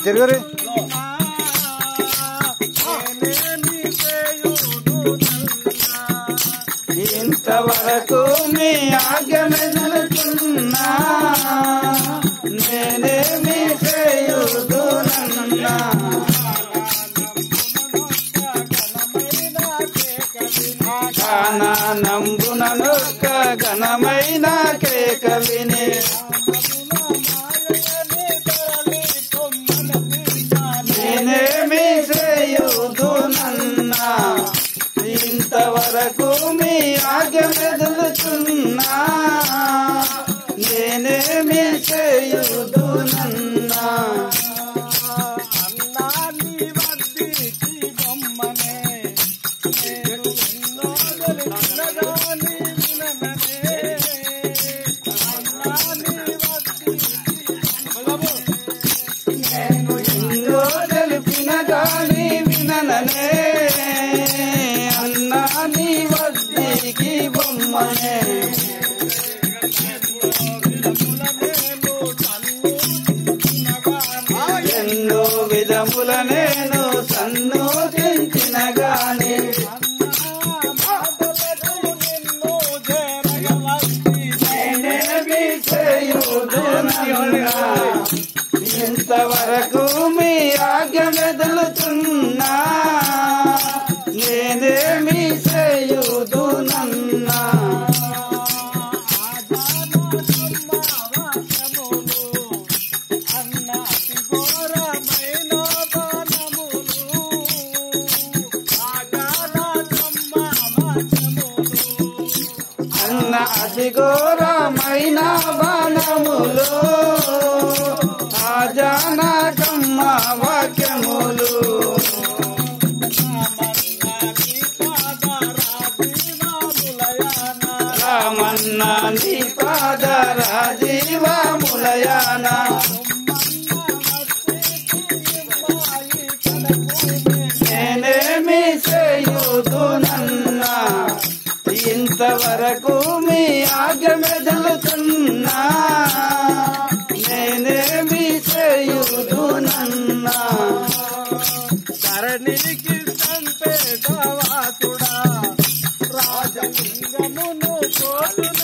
తిరుగురి ఇంతవరకు మీ ఆజ్ఞ మెదులుతున్నా నేనేమి చేయుదునన్నా నంబుననొక్క ఘనమైన కేకలిని నేనేమి చేయుదునన్నా ఇంతవరకు మీ ఆజ్ఞ మెదులుతున్నా నేనేమి చేయుదునన్నా తెలిపిన గాని వినననే అన్నా నీ వద్దీకి బొమ్మనే ఎన్నో విధముల నేను సన్నోదించిన గాని నేనేమి చేయుదునన్నా ఇంతవరకు మీ ఆజ్ఞ మెదులుతున్నా నేనేమి చేయుదునన్నా అన్న అతి ఘోరమైన బాణములు ఆజానకమ్మ వాక్యములు రామన్నా నీ పాద రాజీవములయాన నేనేమి చేయుదునన్నా ఇంతవరకు మీ ఆజ్ఞ మెదులుతున్నా నేనేమి చేయుదునన్నా ధరణికి సంపేదవాతుడా రాజలింగమును కోటున